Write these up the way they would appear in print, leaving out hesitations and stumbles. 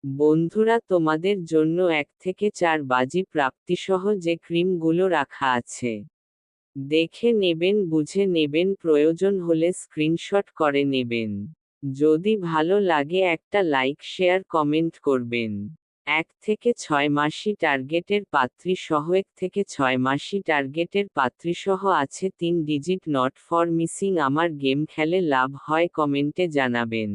বন্ধুরা, তোমাদের জন্য 1 থেকে 4 বাজি প্রাপ্তিসহ যে ক্রিমগুলো রাখা আছে, দেখে নেবেন, বুঝে নেবেন, প্রয়োজন হলে স্ক্রিনশট করে নেবেন। যদি ভালো লাগে একটা লাইক, শেয়ার, কমেন্ট করবেন। 1 থেকে 6 মাসি টার্গেটের পাত্রীসহ 1 থেকে 6 মাসি টার্গেটের পাত্রীসহ আছে 3 ডিজিট নট ফর মিসিং। আমার গেম খেলে লাভ হয় কমেন্টে জানাবেন।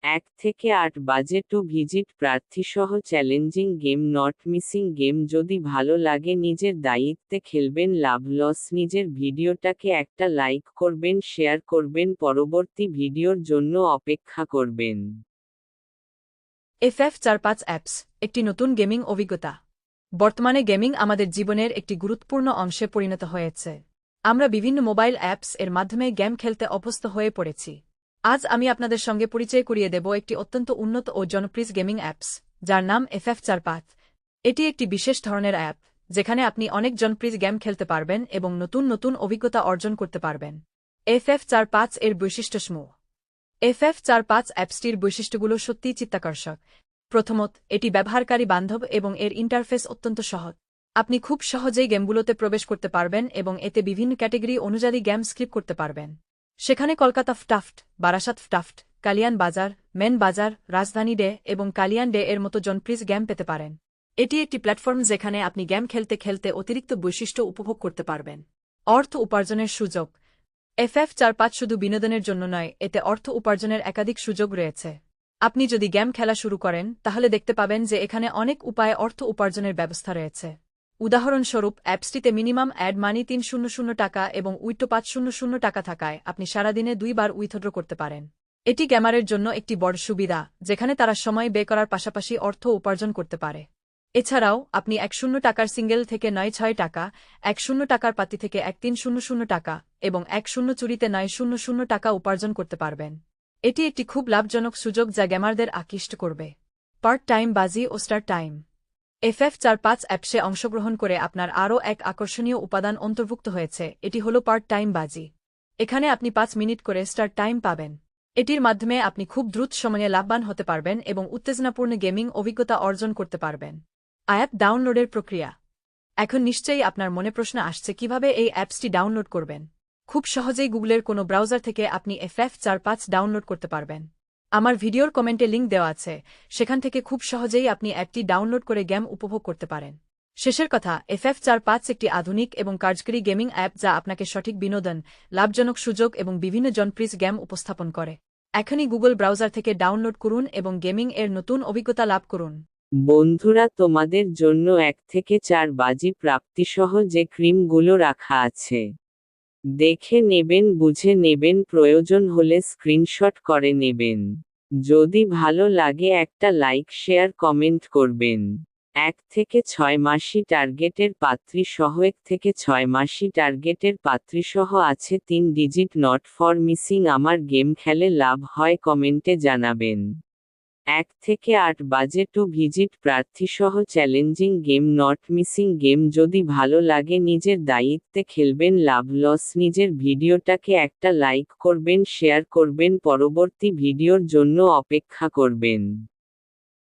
1 থেকে 8 বাজে টু ভিজিট প্রার্থীসহ challenging game not missing game. যদি ভালো লাগে নিজের দায়িত্বে খেলবেন, লাভ লস। নিজের ভিডিওটাকে একটা লাইক করবেন, শেয়ার করবেন, পরবর্তী ভিডিওর জন্য অপেক্ষা করবেন। FF45 অ্যাপস একটি নতুন গেমিং অভিজ্ঞতা। বর্তমানে গেমিং আমাদের জীবনের একটি গুরুত্বপূর্ণ অংশে পরিণত হয়েছে। আমরা বিভিন্ন মোবাইল অ্যাপস এর মাধ্যমে গেম খেলতে অভ্যস্ত হয়ে পড়েছি। আজ আমি আপনাদের সঙ্গে পরিচয় করিয়ে দেব একটি অত্যন্ত উন্নত ও জনপ্রিয় গেমিং অ্যাপস, যার নাম FF45। এটি একটি বিশেষ ধরনের অ্যাপ, যেখানে আপনি অনেক জনপ্রিয় গেম খেলতে পারবেন এবং নতুন নতুন অভিজ্ঞতা অর্জন করতে পারবেন। FF45 এর বৈশিষ্ট্যসমূহ। FF45 অ্যাপসটির বৈশিষ্ট্যগুলো সত্যিই চিত্তাকর্ষক। প্রথমত, এটি ব্যবহারকারী বান্ধব এবং এর ইন্টারফেস অত্যন্ত সহজ। আপনি খুব সহজেই গেমগুলোতে প্রবেশ করতে পারবেন এবং এতে বিভিন্ন ক্যাটেগরি অনুযায়ী গেম স্ক্রিপ করতে পারবেন। সেখানে কলকাতা ফটাফট, বারাসাত ফটাফট, কালিয়ান বাজার, মেন বাজার, রাজধানী ডে এবং কালিয়ান ডে এর মতো জনপ্রিয় গেম পেতে পারেন। এটি একটি প্ল্যাটফর্ম যেখানে আপনি গেম খেলতে খেলতে অতিরিক্ত বৈশিষ্ট্য উপভোগ করতে পারবেন। অর্থ উপার্জনের সুযোগ। FF45 শুধু বিনোদনের জন্য নয়, এতে অর্থ উপার্জনের একাধিক সুযোগ রয়েছে। আপনি যদি গেম খেলা শুরু করেন, তাহলে দেখতে পাবেন যে এখানে অনেক উপায়ে অর্থ উপার্জনের ব্যবস্থা রয়েছে। উদাহরণস্বরূপ, অ্যাপসটিতে মিনিমাম অ্যাড মানি 300 টাকা এবং উইথড্র 500 টাকা থাকায় আপনি সারাদিনে 2 বার উইথড্র করতে পারেন। এটি গেমারের জন্য একটি বড় সুবিধা, যেখানে তারা সময় ব্যয় করার পাশাপাশি অর্থ উপার্জন করতে পারে। এছাড়াও, আপনি 100 টাকার সিঙ্গেল থেকে 9-6 টাকা, 100 টাকার পাতি থেকে 1300 টাকা এবং 10 চুরিতে 900 টাকা উপার্জন করতে পারবেন। এটি একটি খুব লাভজনক সুযোগ যা গেমারদের আকৃষ্ট করবে। পার্ট টাইম বাজি ও স্টার টাইম। FF45 অ্যাপসে অংশগ্রহণ করে আপনার আরও এক আকর্ষণীয় উপাদান অন্তর্ভুক্ত হয়েছে, এটি হল পার্ট টাইম বাজি। এখানে আপনি 5 মিনিট করে স্টার টাইম পাবেন। এটির মাধ্যমে আপনি খুব দ্রুত সময়ে লাভবান হতে পারবেন এবং উত্তেজনাপূর্ণ গেমিং অভিজ্ঞতা অর্জন করতে পারবেন। অ্যাপ ডাউনলোডের প্রক্রিয়া। এখন নিশ্চয়ই আপনার মনে প্রশ্ন আসছে কিভাবে এই অ্যাপসটি ডাউনলোড করবেন। খুব সহজেই গুগলের কোনো ব্রাউজার থেকে আপনি FF45 ডাউনলোড করতে পারবেন। আমার ভিডিওর কমেন্টে লিঙ্ক দেওয়া আছে, সেখান থেকে খুব সহজেই আপনি অ্যাপটি ডাউনলোড করে গেম উপভোগ করতে পারেন। শেষের কথা, FF45 একটি আধুনিক এবং কার্যকরী গেমিং অ্যাপ যা আপনাকে সঠিক বিনোদন, লাভজনক সুযোগ এবং বিভিন্ন জনপ্রিয় গেম উপস্থাপন করে। এখনই গুগল ব্রাউজার থেকে ডাউনলোড করুন এবং গেমিং এর নতুন অভিজ্ঞতা লাভ করুন। বন্ধুরা, তোমাদের জন্য 1 থেকে 4 বাজি প্রাপ্তিসহ যে ক্রিমগুলো রাখা আছে, দেখে নেবেন, বুঝে নেবেন, প্রয়োজন হলে স্ক্রিনশট করে নেবেন। যদি ভালো লাগে একটা লাইক, শেয়ার, কমেন্ট করবেন। 1 থেকে 6 মাসি টার্গেটের পাত্রীসহ 1 থেকে 6 মাসি টার্গেটের পাত্রীসহ আছে 3 ডিজিট নট ফর মিসিং। আমার গেম খেলে লাভ হয় কমেন্টে জানাবেন। 1 থেকে 8 বাজে টু ভিজিট প্রার্থীসহ challenging game not missing game. যদি ভালো লাগে নিজের দায়িত্বে খেলবেন, লাভ লস। নিজের ভিডিওটাকে একটা লাইক করবেন, শেয়ার করবেন, পরবর্তী ভিডিওর জন্য অপেক্ষা করবেন।